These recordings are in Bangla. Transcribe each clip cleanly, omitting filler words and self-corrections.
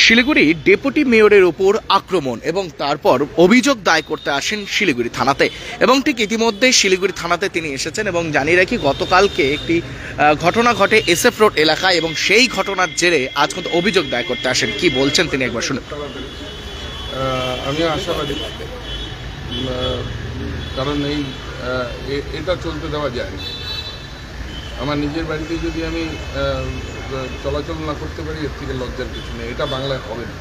শিলিগুড়ি ডেপুটি মেয়রের উপর আক্রমণ এবং তারপর অভিযোগ দায় করতে আসেন শিলিগুড়ি থানাতে এবং ঠিক ইতিমধ্যে শিলিগুড়ি থানাতে তিনি এসেছেন এবং জানিয়ে রাখি গতকালকে একটি ঘটনা ঘটে SF রোড এলাকায় এবং সেই ঘটনার জেরে আজ কিন্তু অভিযোগ দায় করতে আসেন। কি বলছেন তিনি একবার শুনুন। আমি আশাবাদী, কারণ এটা চলতে দেওয়া যায় না। আমার নিজের বাড়িতে যদি আমি চলাচল না করতে পারি, এর থেকে লজ্জার কিছু নেই। এটা বাংলায় হবে না।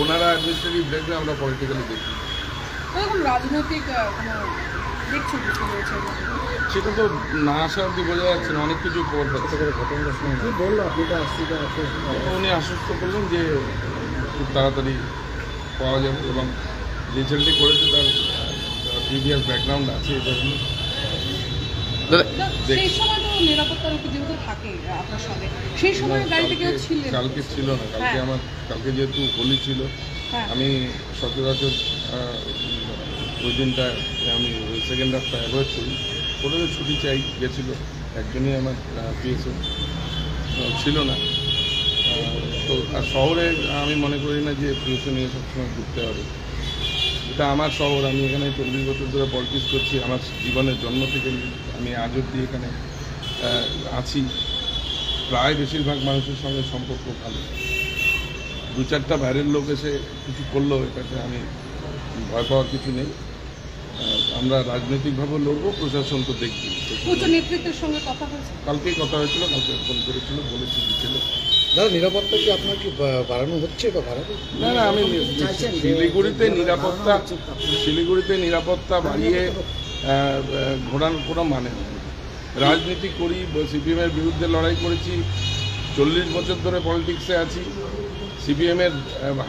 ওনারা অ্যাডমিনিস্ট্রেটিভ দেখবে, আমরা পলিটিক্যালি দেখি। রাজনৈতিক সেটা তো না আসা অব্দি বোঝা যাচ্ছে না, অনেক কিছু খবর পাচ্ছে। উনি আশ্বস্ত করলেন যে খুব তাড়াতাড়ি পাওয়া যাবে এবং যে ছেলেটি করেছে তার প্রিভিয়াস ব্যাকগ্রাউন্ড আছে। কালকে ছিল না, কালকে যেহেতু হোলি ছিল, আমি সচরাচর ওই দিনটা আমি সেকেন্ড হাফটা অ্যাভয়েড করি। কোথাও ছুটি চাই গেছিলো, একজনই আমার পিএসও ছিল না। তো আর শহরে আমি মনে করি না যে পিএসও নিয়ে সবসময় ঘুরতে হবে। এটা আমার শহর, আমি এখানে 40 বছর ধরে পলিটিক্স করছি। আমার জীবনের জন্ম থেকে আমি আজ অব্দি এখানে আছি। প্রায় বেশিরভাগ মানুষের সঙ্গে সম্পর্ক ভালো। দু চারটা বাইরের লোক এসে কিছু করলো, এটাতে আমি ভয় পাওয়ার কিছু নেই। আমরা রাজনৈতিকভাবে লড়বো, প্রশাসন তো দেখবি। উচ্চ নেতৃত্বের সঙ্গে কথা হয়েছে, কালকেই কথা হয়েছিল, কালকে ফোন করেছিল, বলেছি দিচ্ছিল। দাদা, নিরাপত্তা কি আপনার কি বাড়ানো হচ্ছে বা বাড়াবে? না না, আমি শিলিগুড়িতে নিরাপত্তা বাড়িয়ে ঘোরানোর কোনো মানে নেই। রাজনীতি করি, সিপিএমের বিরুদ্ধে লড়াই করেছি, 40 বছর ধরে পলিটিক্সে আছি। সিপিএমের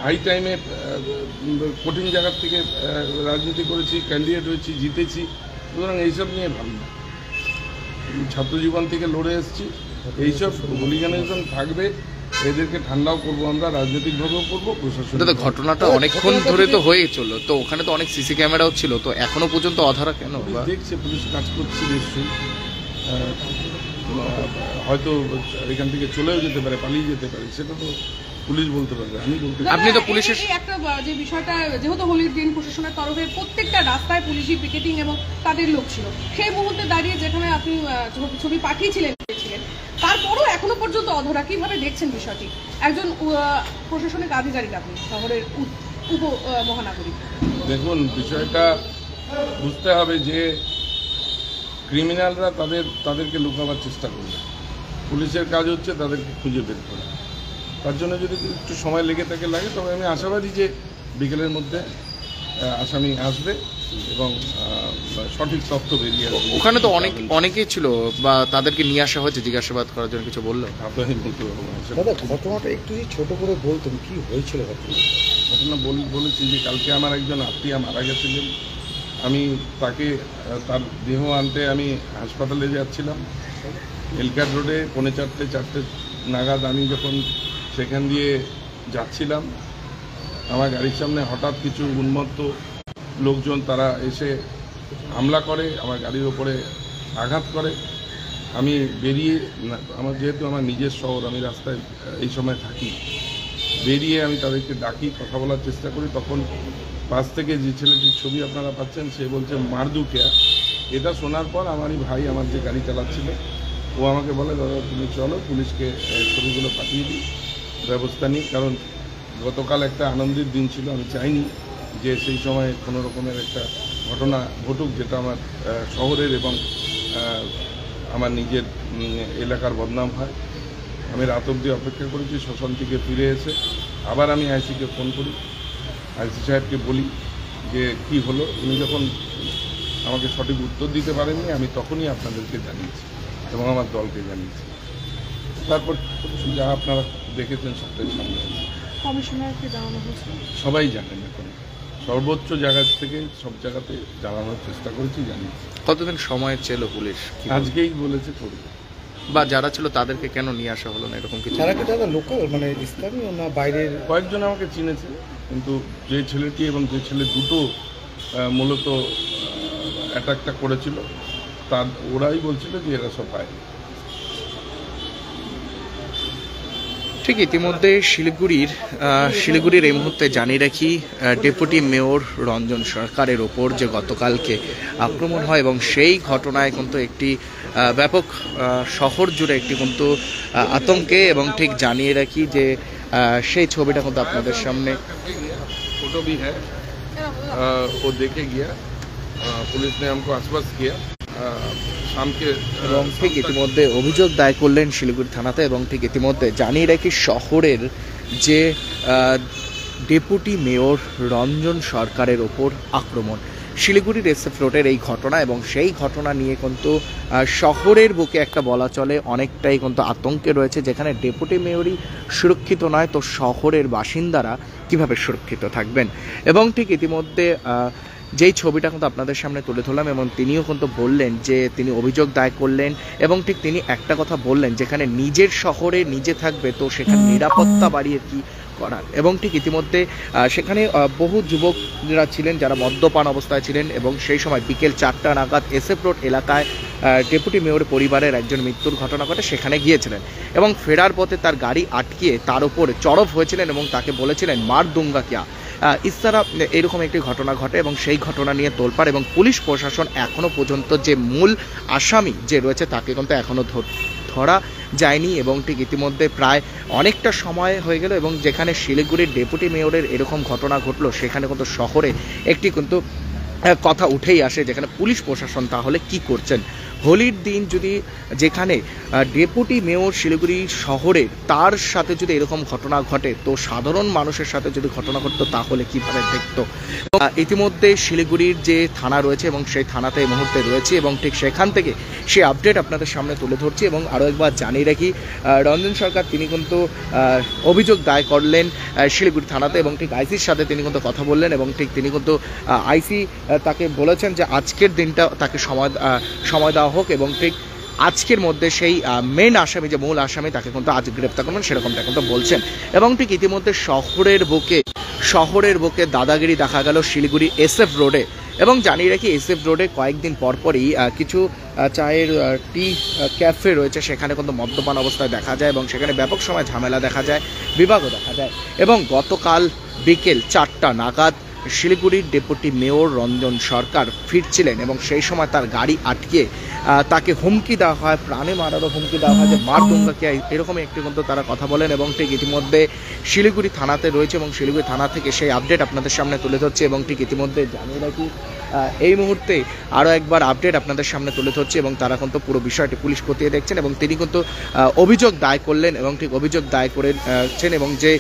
হাই টাইমে কঠিন জায়গার থেকে রাজনীতি করেছি, ক্যান্ডিডেট হয়েছি, জিতেছি। সুতরাং এইসব নিয়ে ভাবি না। ছাত্রজীবন থেকে লড়ে এসেছি। এইসব হুলিগানিজম থাকবে, এদেরকে ঠান্ডাও করবো, আমরা রাজনৈতিকভাবেও করবো, প্রশাসন। ঘটনাটা অনেকক্ষণ ধরে তো হয়ে চললো, তো ওখানে তো অনেক সিসি ক্যামেরাও ছিল, তো এখনো পর্যন্ত অধরা কেন? দেখছে, পুলিশ কাজ করছে নিশ্চয়ই। হয়তো এখান থেকে চলেও যেতে পারে, পালিয়ে যেতে পারে, সেটা তো পুলিশ বলতে পারবে, আমি বলতে পারি। আপনি তো পুলিশের একটা যে বিষয়টা, যেহেতু হোলির দিন প্রশাসনের তরফে প্রত্যেকটা রাস্তায় পুলিশি পিকেটিং এবং তাদের লোক ছিল, সেই মুহূর্তে দাঁড়িয়ে যেখানে আপনি ছবি পাঠিয়েছিলেন, তারপরও এখনো পর্যন্ত অধরা। কিভাবে দেখছেন বিষয়টি? একজন প্রশাসনিক আধিকারিক, আপনি শহরের উপ মহানাগরিক। দেখুন, বিষয়টা বুঝতে হবে যে ক্রিমিনালরা তাদেরকে লুকাবার চেষ্টা করবে। পুলিশের কাজ হচ্ছে তাদেরকে খুঁজে বের করা। তার জন্য যদি একটু সময় লেগে লাগে, তবে আমি আশাবাদী যে বিকেলের মধ্যে আসামি আসবে এবং সঠিক তথ্য বেরিয়ে আসবে। ওখানে তো অনেকেই ছিল, বা তাদেরকে নিয়ে আসা হয়েছে জিজ্ঞাসাবাদ করার জন্য, কিছু বললো? দাদা, ঘটনাটা একটু ছোট করে বলতেন, কি হয়েছিল? ঘটনা বলেছি যে কালকে আমার একজন আত্মীয় মারা গেছিলেন। আমি তাকে তার দেহ আনতে আমি হাসপাতালে যাচ্ছিলাম। এলকার রোডে 4:45 নাগাদ আমি যখন সেখান দিয়ে যাচ্ছিলাম, আমার গাড়ির সামনে হঠাৎ কিছু উন্মত্ত লোকজন তারা এসে হামলা করে, আমার গাড়ির ওপরে আঘাত করে। আমি বেরিয়ে, যেহেতু আমার নিজের শহর, আমি রাস্তায় এই সময় থাকি, বেরিয়ে আমি তাদেরকে ডাকি, কথা বলার চেষ্টা করি। তখন পাশ থেকে যে ছেলেটির ছবি আপনারা পাচ্ছেন, সে বলছে মারদু কেয়া। এটা শোনার পর আমারই ভাই, আমার যে গাড়ি চালাচ্ছিল, ও আমাকে বলে, দাদা তুমি চলো, পুলিশকে ছবিগুলো পাঠিয়ে দিই, ব্যবস্থা নিই। কারণ গতকাল একটা আনন্দের দিন ছিল, আমি চাইনি যে সেই সময় কোনো রকমের একটা ঘটনা ঘটুক, যেটা আমার শহরের এবং আমার নিজের এলাকার বদনাম হয়। আমি রাত অবধি অপেক্ষা করেছি, শ্মশান থেকে ফিরে এসে আবার আমি আইসিকে ফোন করি, আইসি সাহেবকে বলি যে কি হলো। উনি যখন আমাকে সঠিক উত্তর দিতে পারেননি, আমি তখনই আপনাদেরকে জানিয়েছি এবং আমার দলকে জানিয়েছি। তারপর যা আপনারা দেখেছেন সবটাই সামনে আছে। কমিশনারকে জানানো হয়েছে, সবাই জানেন। এখন সর্বোচ্চ জায়গা থেকে সব জায়গাতে জানানোর চেষ্টা করেছি, জানিয়েছি। কতদিন সময় ছিল পুলিশ? আজকেই বলেছে করবে। বা যারা ছিল তাদেরকে কেন নিয়ে আসা হলো না, এরকম কিছু? তারা কি দাদা লোকাল, মানে স্থানীয় না বাইরের? কয়েকজন আমাকে চিনেছে, কিন্তু যে ছেলেটি এবং যে ছেলে দুটো মূলত অ্যাটাকটা করেছিল, ওরাই বলছিল যে এরা সব বাইরে। ঠিক ইতিমধ্যে শিলিগুড়ির এই মুহূর্তে জানিয়ে রাখি ডেপুটি মেয়র রঞ্জন সরকারের ওপর যে গতকালকে আক্রমণ হয় এবং সেই ঘটনায় কিন্তু একটি ব্যাপক শহর জুড়ে একটি কিন্তু আতঙ্কে এবং ঠিক জানিয়ে রাখি যে সেই ছবিটা কিন্তু আপনাদের সামনে फोटो भी है वो देखे गया पुलिस ने हमको आश्वस्त किया शाम के এবং ঠিক ইতিমধ্যে অভিযোগ দায় করলেন শিলিগুড়ি থানাতে এবং ঠিক ইতিমধ্যে জানিয়ে রাখি শহরের যে ডেপুটি মেয়র রঞ্জন সরকারের ওপর আক্রমণ শিলিগুড়ির এসএফ রোডের এই ঘটনা এবং সেই ঘটনা নিয়ে কিন্তু শহরের বুকে একটা বলা চলে অনেকটাই কিন্তু আতঙ্কে রয়েছে, যেখানে ডেপুটি মেয়রই সুরক্ষিত নয় তো শহরের বাসিন্দারা কিভাবে সুরক্ষিত থাকবেন। এবং ঠিক ইতিমধ্যে যেই ছবিটা কিন্তু আপনাদের সামনে তুলে ধরলাম এবং তিনিও কিন্তু বললেন যে তিনি অভিযোগ দায় করলেন এবং ঠিক তিনি একটা কথা বললেন, যেখানে নিজের শহরে নিজে থাকবে তো সেখানে নিরাপত্তা বাড়িয়ে কি করার। এবং ঠিক ইতিমধ্যে সেখানে বহু যুবকরা ছিলেন যারা মদ্যপান অবস্থায় ছিলেন এবং সেই সময় বিকেল 4টা নাগাদ এসএফ রোড এলাকায় ডেপুটি মেয়র পরিবারের একজন মৃত্যুর ঘটনা ঘটে, সেখানে গিয়েছিলেন এবং ফেরার পথে তার গাড়ি আটকিয়ে তার উপর চড়ক হয়েছিলেন এবং তাকে বলেছিলেন মার দুঙ্গা কিয়া ইস্তারা, এরকম একটি ঘটনা ঘটে এবং সেই ঘটনা নিয়ে তোলপাড় এবং পুলিশ প্রশাসন এখনো পর্যন্ত যে মূল আসামি যে রয়েছে তাকে কিন্তু এখনো ধরা যায়নি এবং ঠিক ইতিমধ্যে প্রায় অনেকটা সময় হয়ে গেল এবং যেখানে শিলিগুড়ির ডেপুটি মেয়রের এরকম ঘটনা ঘটলো সেখানে কিন্তু শহরে একটি কিন্তু কথা উঠেই আসে, যেখানে পুলিশ প্রশাসন তাহলে কি করছেন। হোলির দিন যদি যেখানে ডেপুটি মেয়র শিলিগুড়ি শহরে তার সাথে যদি এরকম ঘটনা ঘটে তো সাধারণ মানুষের সাথে যদি ঘটনা ঘটতো তাহলে কিভাবে দেখতো। ইতিমধ্যে শিলিগুড়ির যে থানা রয়েছে এবং সেই থানাতে এই মুহূর্তে রয়েছে এবং ঠিক সেখান থেকে সেই আপডেট আপনাদের সামনে তুলে ধরছি এবং আরও একবার জানিয়ে রাখি রঞ্জন সরকার তিনি কিন্তু অভিযোগ দায় করলেন শিলিগুড়ি থানাতে এবং ঠিক আইসির সাথে তিনি কিন্তু কথা বললেন এবং ঠিক তিনি কিন্তু আইসি তাকে বলেছেন যে আজকের দিনটা তাকে সময় দেওয়া হোক এবং ঠিক আজকের মধ্যে সেই মেন আসামি যে মূল আসামি তাকে কিন্তু আজ গ্রেপ্তার করবেন সেরকমটা কিন্তু বলছেন। এবং ঠিক ইতিমধ্যে শহরের বুকে দাদাগিরি দেখা গেল শিলিগুড়ি এসএফ রোডে এবং জানিয়ে রাখি এসএফ রোডে কয়েকদিন পরপরই কিছু চায়ের টি ক্যাফে রয়েছে, সেখানে কিন্তু মদ্যপান অবস্থায় দেখা যায় এবং সেখানে ব্যাপক সময় ঝামেলা দেখা যায়, বিভাগও দেখা যায়। এবং গতকাল বিকেল 4টা নাগাদ শিলিগুড়ির ডেপুটি মেয়র রঞ্জন সরকার ফিরছিলেন এবং সেই সময় তার গাড়ি আটকে তাকে হুমকি দেওয়া হয়, প্রাণে মারারও হুমকি দেওয়া হয় যে মার দুঙ্গাকে, এরকমই একটি কিন্তু তারা কথা বলেন এবং ঠিক ইতিমধ্যে শিলিগুড়ি থানাতে রয়েছে এবং শিলিগুড়ি থানা থেকে সেই আপডেট আপনাদের সামনে তুলে ধরছে এবং ঠিক ইতিমধ্যে জানিয়ে রাখি এই মুহূর্তে আরও একবার আপডেট আপনাদের সামনে তুলে ধরছে এবং তারা কিন্তু পুরো বিষয়টি পুলিশ খতিয়ে দেখছেন এবং তিনি কিন্তু অভিযোগ দায় করলেন এবং ঠিক অভিযোগ দায় করেছেন এবং যে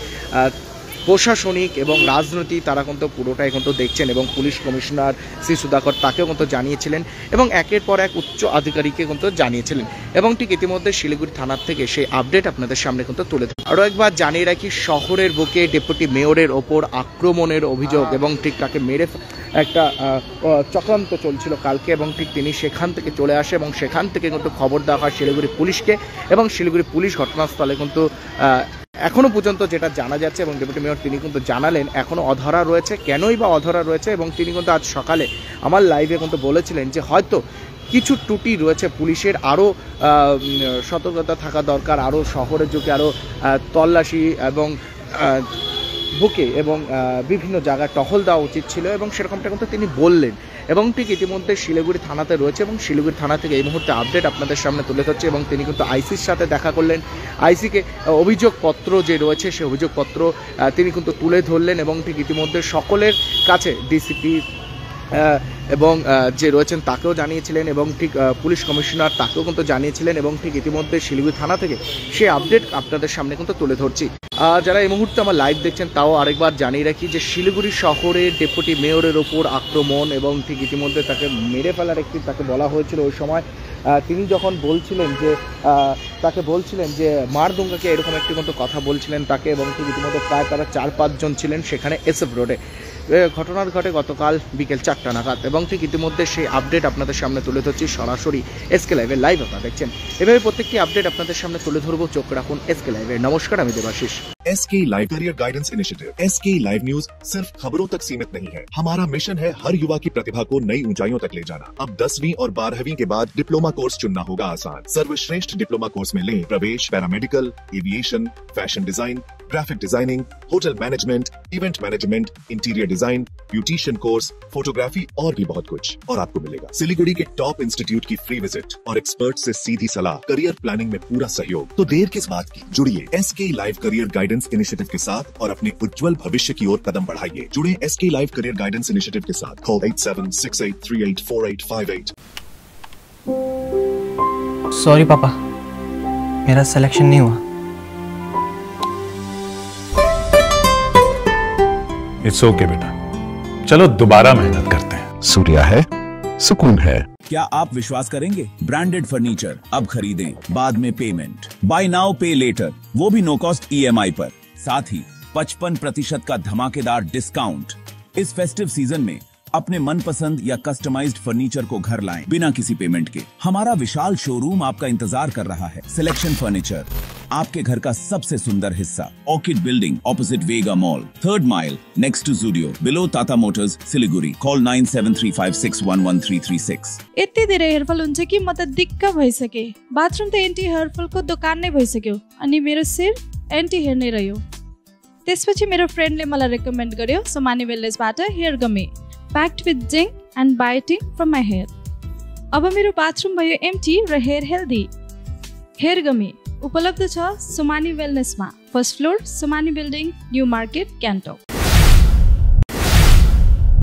প্রশাসনিক এবং রাজনীতি তারা কিন্তু পুরোটাই কিন্তু দেখছেন এবং পুলিশ কমিশনার শ্রী সুধাকর তাকেও কিন্তু জানিয়েছিলেন এবং একের পর এক উচ্চ আধিকারিককে কিন্তু জানিয়েছিলেন এবং ঠিক ইতিমধ্যে শিলিগুড়ি থানার থেকে সেই আপডেট আপনাদের সামনে কিন্তু তুলে ধরে। আরও একবার জানিয়ে রাখি শহরের বুকে ডেপুটি মেয়রের ওপর আক্রমণের অভিযোগ এবং ঠিক তাকে মেরে একটা চক্রান্ত চলছিল কালকে এবং ঠিক তিনি সেখান থেকে চলে আসে এবং সেখান থেকে কিন্তু খবর দেওয়া হয় শিলিগুড়ি পুলিশকে এবং শিলিগুড়ি পুলিশ ঘটনাস্থলে কিন্তু এখনো পর্যন্ত যেটা জানা যাচ্ছে এবং ডেপুটি মেয়র তিনি কিন্তু জানালেন এখনো অধরা রয়েছে, কেনই বা অধরা রয়েছে এবং তিনি কিন্তু আজ সকালে আমার লাইভে কিন্তু বলেছিলেন যে হয়তো কিছু ত্রুটি রয়েছে পুলিশের, আরও সতর্কতা থাকা দরকার, আরও শহরের যুগে আরও তল্লাশি এবং বুকে এবং বিভিন্ন জায়গায় টহল দেওয়া উচিত ছিল এবং সেরকমটা কিন্তু তিনি বললেন এবং ঠিক ইতিমধ্যে শিলিগুড়ি থানাতে রয়েছে এবং শিলিগুড়ি থানা থেকে এই মুহূর্তে আপডেট আপনাদের সামনে তুলে ধরছে এবং তিনি কিন্তু আইসির সাথে দেখা করলেন, আইসিকে অভিযোগপত্র যে রয়েছে সেই অভিযোগপত্র তিনি কিন্তু তুলে ধরলেন এবং ঠিক ইতিমধ্যে সকলের কাছে ডিসিপি এবং যে রয়েছেন তাকেও জানিয়েছিলেন এবং ঠিক পুলিশ কমিশনার তাকেও কিন্তু জানিয়েছিলেন এবং ঠিক ইতিমধ্যে শিলিগুড়ি থানা থেকে সেই আপডেট আপনাদের সামনে কিন্তু তুলে ধরছি। যারা এই মুহূর্তে আমার লাইভ দেখছেন তাও আরেকবার জানিয়ে রাখি যে শিলিগুড়ি শহরে ডেপুটি মেয়রের ওপর আক্রমণ এবং ঠিক ইতিমধ্যে তাকে মেরে ফেলার একটি তাকে বলা হয়েছিল ওই সময় তিনি যখন বলছিলেন যে তাকে বলছিলেন যে মার দুঙ্গাকে এরকম একটি মতো কথা বলছিলেন তাকে এবং ঠিক ইতিমধ্যে প্রায় তারা 4-5 জন ছিলেন সেখানে এসএফ রোডে ঘটনার ঘটে গতকাল বিকেল 4টা নাগাদ এবং ঠিক ইতিমধ্যে সেই আপডেট আপনাদের সামনে তুলে ধরছি সরাসরি এসকে লাইভের লাইভ আপনারা দেখছেন। এভাবে প্রত্যেকটি আপডেট আপনাদের সামনে তুলে ধরবো, চোখ রাখুন এসকে লাইভে। নমস্কার, আমি Debashis. SK live career guidance initiative. SK live news सिर्फ खबरों तक सीमित नहीं है। हमारा मिशन है हर युवा की प्रतिभा को नई ऊंचाइयों तक ले जाना। अब 10वीं और 12वीं के बाद डिप्लोमा कोर्स चुनना होगा आसान। सर्वश्रेष्ठ डिप्लोमा कोर्स में लें प्रवेश, paramedical, aviation, fashion design, graphic designing, hotel management, event management, interior design, beautician course, photography और भी बहुत कुछ। और आपको मिलेगा सिलीगुड़ी के टॉप इंस्टीट्यूट की फ्री विजिट और एक्सपर्ट से सीधी सलाह, करियर प्लानिंग में पूरा सहयोग। तो देर किस बात की, जुड़िए SK live career guidance initiative के साथ और अपने उज्जवल भविष्य की ओर कदम बढ़ाइए। जुड़े SK live career guidance initiative के साथ। कॉल 8768384858। सॉरी पापा, मेरा सिलेक्शन नहीं हुआ। इट्स ओके बेटा, चलो दोबारा मेहनत करते हैं। सूर्या है, सुकून है। क्या आप विश्वास करेंगे? ब्रांडेड फर्नीचर अब खरीदें, बाद में पेमेंट। बाय नाउ पे लेटर, वो भी नो कॉस्ट EMI पर। साथ ही 55% का धमाकेदार डिस्काउंट। इस फेस्टिव सीजन में अपने मनपसंद या कस्टमाइज्ड फर्नीचर को घर लाएं बिना किसी पेमेंट के। हमारा विशाल शोरूम आपका इंतजार कर रहा है। सिलेक्शन फर्नीचर, आपके घर का सबसे सुंदर हिस्सा। Orchid building opposite Vega mall, 3rd mile next to Zudio, below Tata Motors, Siliguri. Call 9735611336। यति धेरै हेयरफल हुन्छ कि म त दिक्क भइसके। बाथरुम त एन्टी हेयरफलको दोकान नै भइसक्यो अनि मेरो सिर एन्टी हेयर नै रह्यो। त्यसपछि मेरो फ्रेन्डले मलाई रेकमेन्ड गर्यो सोमानी वेलनेसबाट hair gummy, packed with zinc and biotin from my hair. अब मेरो बाथरुम भयो एम्टी र हेयर हेल्दी। हेयर गमी उपलब्ध छ सोमानी वेलनेसमा, 1st floor, Somani building, New Market, Gangtok.